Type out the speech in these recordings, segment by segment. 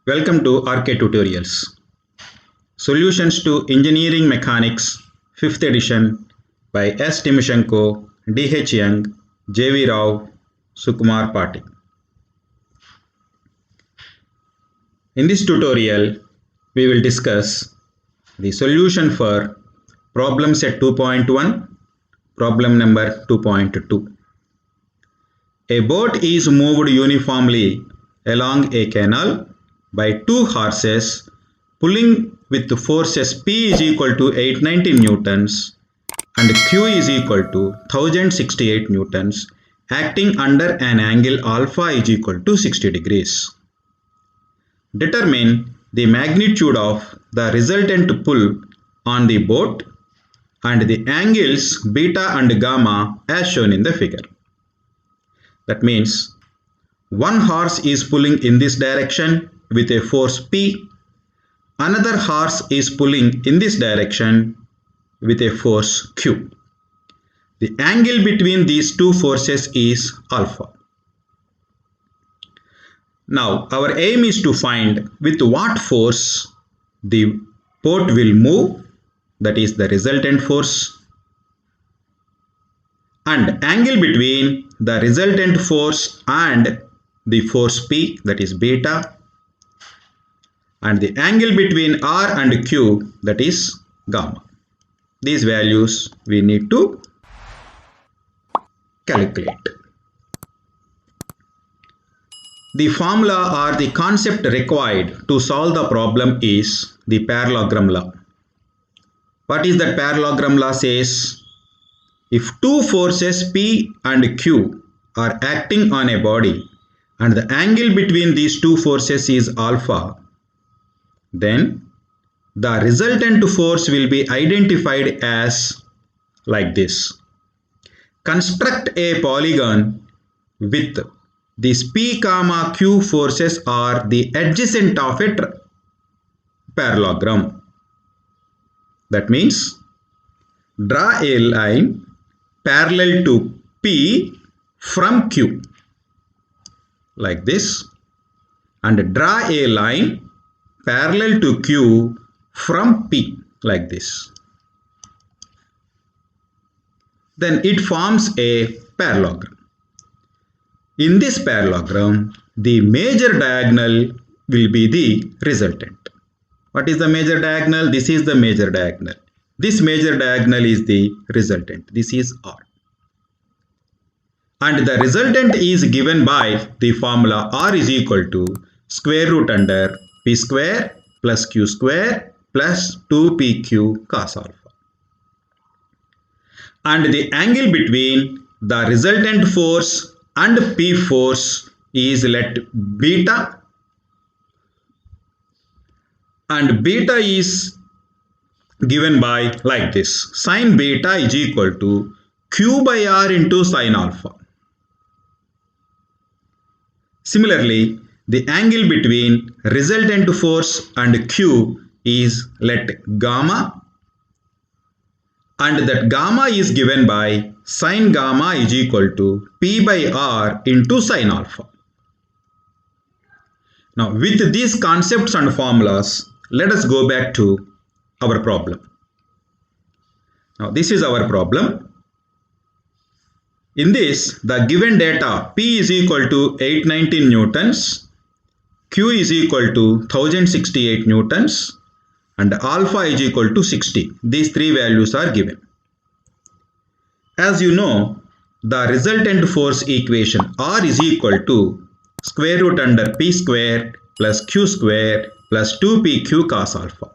Welcome to RK Tutorials. Solutions to Engineering Mechanics 5th edition by S. Timoshenko, D.H. Young, J.V. Rao, Sukumar Patil. In this tutorial, we will discuss the solution for problem set 2.1, problem number 2.2. A boat is moved uniformly along a canal by two horses pulling with forces P is equal to 890 newtons and Q is equal to 1068 newtons acting under an angle alpha is equal to 60 degrees. Determine the magnitude of the resultant pull on the boat and the angles beta and gamma as shown in the figure. That means one horse is pulling in this direction with a force P. Another horse is pulling in this direction with a force Q. The angle between these two forces is alpha. Now our aim is to find with what force the boat will move, that is the resultant force, and angle between the resultant force and the force P, that is beta, and the angle between R and Q, that is gamma. These values we need to calculate. The formula or the concept required to solve the problem is the parallelogram law. What is that parallelogram law says? If two forces P and Q are acting on a body and the angle between these two forces is alpha, then the resultant force will be identified as like this. Construct a polygon with these P, Q forces are the adjacent of a parallelogram. That means draw a line parallel to P from Q like this and draw a line parallel to Q from P like this. Then it forms a parallelogram. In this parallelogram, the major diagonal will be the resultant. What is the major diagonal? This is the major diagonal. This major diagonal is the resultant. This is R. And the resultant is given by the formula R is equal to square root under P square plus Q square plus 2PQ cos alpha. And the angle between the resultant force and P force is let beta, and beta is given by like this. Sin beta is equal to Q by R into sin alpha. Similarly, the angle between resultant force and Q is let gamma, and that gamma is given by sin gamma is equal to P by R into sin alpha. Now with these concepts and formulas, let us go back to our problem. Now this is our problem. In this, the given data P is equal to 819 newtons, Q is equal to 1068 newtons, and alpha is equal to 60. These three values are given. As you know, the resultant force equation R is equal to square root under P square plus Q square plus 2PQ cos alpha.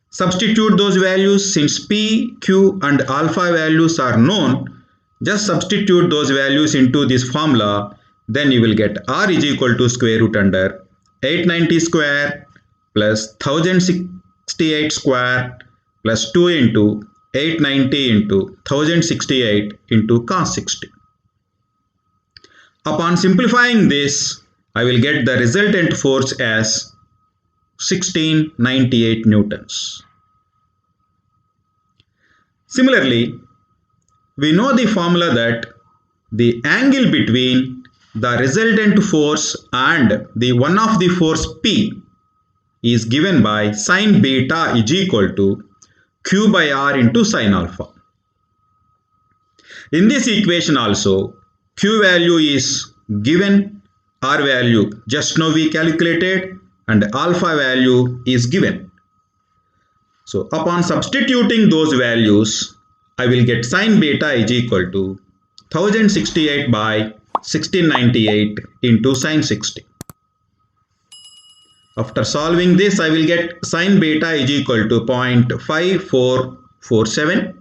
Substitute those values. Since P, Q and alpha values are known, just substitute those values into this formula. Then you will get R is equal to square root under 890 square plus 1068 square plus 2 into 890 into 1068 into cos 60. Upon simplifying this, I will get the resultant force as 1698 newtons. Similarly, we know the formula that the angle between the resultant force and the one of the force P is given by sine beta is equal to Q by R into sine alpha. In this equation also, Q value is given, R value just now we calculated, and alpha value is given. So upon substituting those values, I will get sine beta is equal to 1068 by 1698 into sine 60. After solving this, I will get sine beta is equal to 0.5447.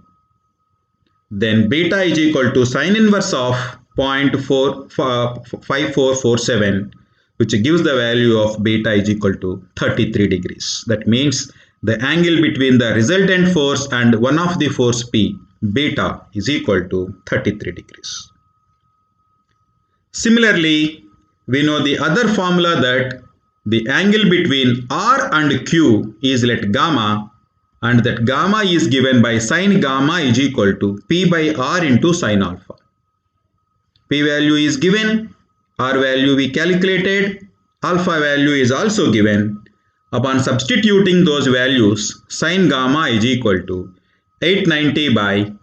Then beta is equal to sine inverse of 0.5447, which gives the value of beta is equal to 33 degrees. That means the angle between the resultant force and one of the force P, beta, is equal to 33 degrees. Similarly, we know the other formula that the angle between R and Q is let gamma, and that gamma is given by sine gamma is equal to P by R into sine alpha. P value is given, R value we calculated, alpha value is also given. Upon substituting those values, sine gamma is equal to 890 by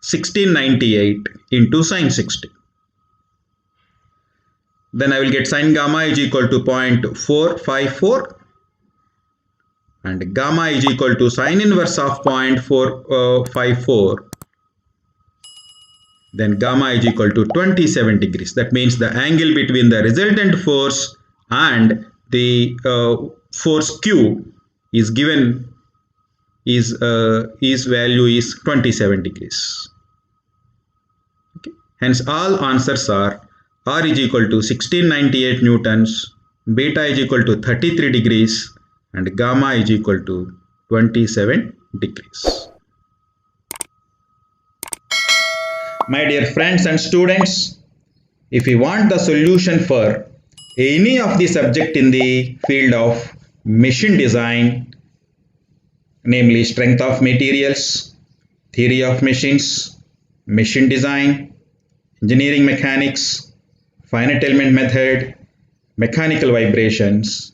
1698 into sine 60. Then I will get sine gamma is equal to 0.454 and gamma is equal to sine inverse of 0.454. Then gamma is equal to 27 degrees. That means the angle between the resultant force and the force Q is given is value is 27 degrees. Okay. Hence all answers are R is equal to 1698 newtons, beta is equal to 33 degrees, and gamma is equal to 27 degrees. My dear friends and students, if you want the solution for any of the subject in the field of machine design, namely strength of materials, theory of machines, machine design, engineering mechanics, finite element method, mechanical vibrations,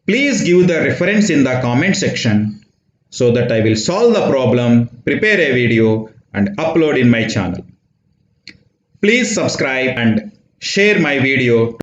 please give the reference in the comment section so that I will solve the problem, prepare a video and upload in my channel. Please subscribe and share my video.